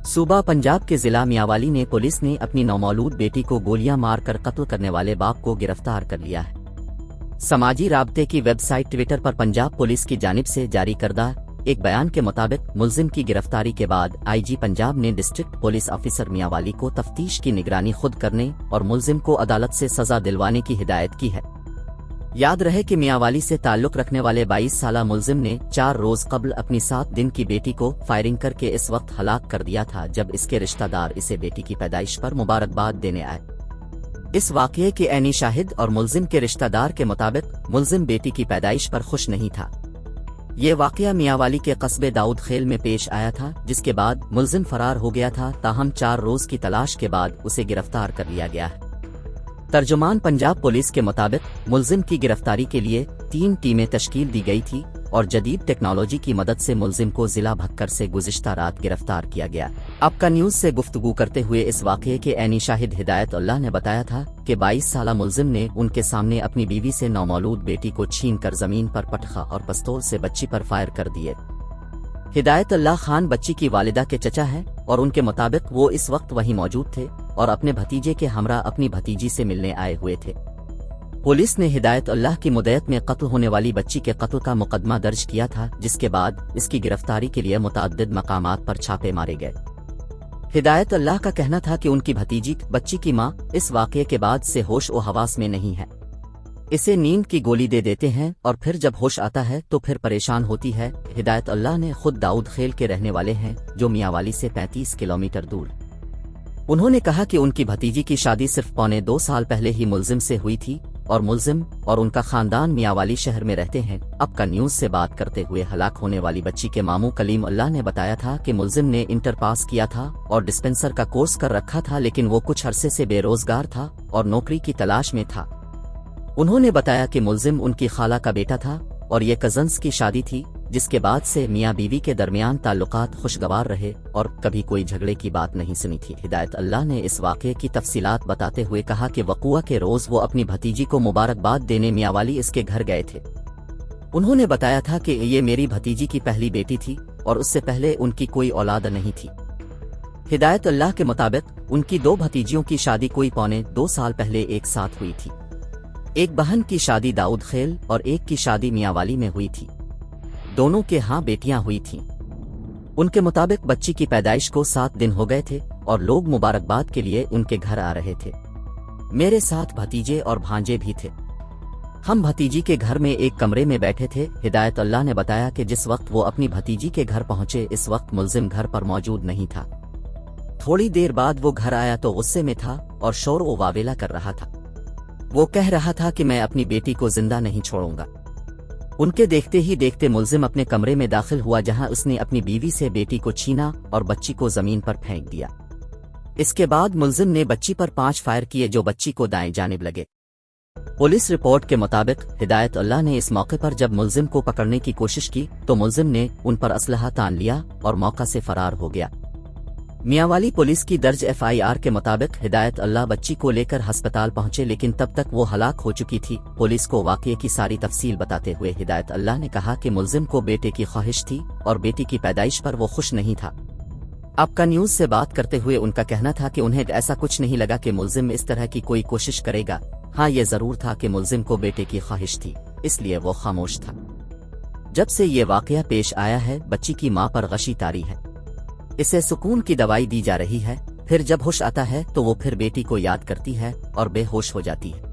सूबा पंजाब के जिला मियांवाली ने पुलिस ने अपनी नौमौलूद बेटी को गोलियां मारकर कत्ल करने वाले बाप को गिरफ्तार कर लिया है। समाजी राब्ते की वेबसाइट ट्विटर पर पंजाब पुलिस की जानिब से जारी करदा एक बयान के मुताबिक मुल्जिम की गिरफ्तारी के बाद आईजी पंजाब ने डिस्ट्रिक्ट पुलिस ऑफिसर मियांवाली को तफ्तीश की निगरानी खुद करने और मुल्जिम को अदालत से सजा दिलवाने की हिदायत की है। याद रहे कि मियांवाली से ताल्लुक रखने वाले 22 साला मुल्जिम ने 4 रोज कबल अपनी 7 दिन की बेटी को फायरिंग करके इस वक्त हलाक कर दिया था जब इसके रिश्तेदार इसे बेटी की पैदाइश पर मुबारकबाद देने आए। इस वाकये के ऐनी शाहिद और मुल्जिम के रिश्तेदार के मुताबिक मुल्जिम बेटी की पैदाइश पर खुश नहीं था। ये वाकया मियांवाली के कस्बे दाऊद खेल में पेश आया था, जिसके बाद मुल्जिम फरार हो गया था। ताहम 4 रोज की तलाश के बाद उसे गिरफ्तार कर लिया गया है। तर्जुमान पंजाब पुलिस के मुताबिक मुल्जिम की गिरफ्तारी के लिए 3 टीमें तश्कील दी गई थी और जदीद टेक्नोलॉजी की मदद से मुल्जिम को जिला भक्कर से गुज़िश्ता रात गिरफ्तार किया गया। आपका न्यूज़ से गुफ्तगू करते हुए इस वाक़ये के ऐनी शाहिद हिदायत अल्लाह ने बताया था कि 22 साला मुल्जिम ने उनके सामने अपनी बीवी से नौमौलूद बेटी को छीन कर जमीन पर पटखा और पिस्तौल से बच्ची पर फायर कर दिए। हिदायत अल्लाह खान बच्ची की वालिदा के चचा हैं और उनके मुताबिक वो इस वक्त वहीं मौजूद थे और अपने भतीजे के हमरा अपनी भतीजी से मिलने आए हुए थे। पुलिस ने हिदायत अल्लाह की मुद्दत में कत्ल होने वाली बच्ची के कत्ल का मुकदमा दर्ज किया था, जिसके बाद इसकी गिरफ्तारी के लिए मुतअद्दिद मकामात पर छापे मारे गए। हिदायत अल्लाह का कहना था कि उनकी भतीजी बच्ची की मां इस वाकये के बाद से होश व हवास में नहीं है। इसे नींद की गोली दे देते हैं और फिर जब होश आता है तो फिर परेशान होती है। हिदायत अल्लाह ने खुद दाऊद खेल के रहने वाले हैं, जो मियांवाली से 35 किलोमीटर दूर। उन्होंने कहा कि उनकी भतीजी की शादी सिर्फ 1.25 साल पहले ही मुल्जिम से हुई थी और मुल्जिम और उनका खानदान मियांवाली शहर में रहते हैं। अब का न्यूज़ से बात करते हुए हलाक होने वाली बच्ची के मामू कलीम अल्लाह ने बताया था कि मुल्जिम ने इंटर पास किया था और डिस्पेंसर का कोर्स कर रखा था, लेकिन वो कुछ अरसे से बेरोजगार था और नौकरी की तलाश में था। उन्होंने बताया कि मुल्जिम उनकी खाला का बेटा था और ये कजन्स की शादी थी, जिसके बाद से मियाँ बीवी के दरमियान ताल्लुकात खुशगवार रहे और कभी कोई झगड़े की बात नहीं सुनी थी। हिदायत अल्लाह ने इस वाक़ये की तफसीलात बताते हुए कहा कि वक़ुआ के रोज़ वो अपनी भतीजी को मुबारकबाद देने मियांवाली इसके घर गए थे। उन्होंने बताया था कि ये मेरी भतीजी की पहली बेटी थी और उससे पहले उनकी कोई औलाद नहीं थी। हिदायत अल्लाह के मुताबिक उनकी 2 भतीजियों की शादी कोई 1.25 साल पहले एक साथ हुई थी। एक बहन की शादी दाऊद खेल और एक की शादी मियांवाली में हुई थी। दोनों के यहाँ बेटियां हुई थीं। उनके मुताबिक बच्ची की पैदाइश को 7 दिन हो गए थे और लोग मुबारकबाद के लिए उनके घर आ रहे थे। मेरे साथ भतीजे और भांजे भी थे। हम भतीजी के घर में एक कमरे में बैठे थे। हिदायत अल्लाह ने बताया कि जिस वक्त वो अपनी भतीजी के घर पहुंचे, इस वक्त मुल्जिम घर पर मौजूद नहीं था। थोड़ी देर बाद वो घर आया तो गुस्से में था और शोर व वावेला कर रहा था। वो कह रहा था कि मैं अपनी बेटी को जिंदा नहीं छोड़ूंगा। उनके देखते ही देखते मुल्जिम अपने कमरे में दाखिल हुआ, जहां उसने अपनी बीवी से बेटी को छीना और बच्ची को जमीन पर फेंक दिया। इसके बाद मुल्जिम ने बच्ची पर 5 फायर किए, जो बच्ची को दाएं जानिब लगे। पुलिस रिपोर्ट के मुताबिक हिदायत अल्लाह ने इस मौके पर जब मुल्जिम को पकड़ने की कोशिश की तो मुल्जिम ने उन पर असलहा तान लिया और मौका से फरार हो गया। मियांवाली पुलिस की दर्ज FIR के मुताबिक हिदायत अल्लाह बच्ची को लेकर अस्पताल पहुंचे, लेकिन तब तक वो हलाक हो चुकी थी। पुलिस को वाकये की सारी तफसील बताते हुए हिदायत अल्लाह ने कहा कि मुल्जिम को बेटे की ख्वाहिश थी और बेटी की पैदाइश पर वो खुश नहीं था। आपका न्यूज़ से बात करते हुए उनका कहना था कि उन्हें ऐसा कुछ नहीं लगा कि मुल्जिम इस तरह की कोई कोशिश करेगा। हाँ, ये जरूर था कि मुल्जिम को बेटे की ख्वाहिश थी, इसलिए वो खामोश था। जब से ये वाकया पेश आया है, बच्ची की माँ पर गशी तारी है। इसे सुकून की दवाई दी जा रही है, फिर जब होश आता है तो वो फिर बेटी को याद करती है और बेहोश हो जाती है।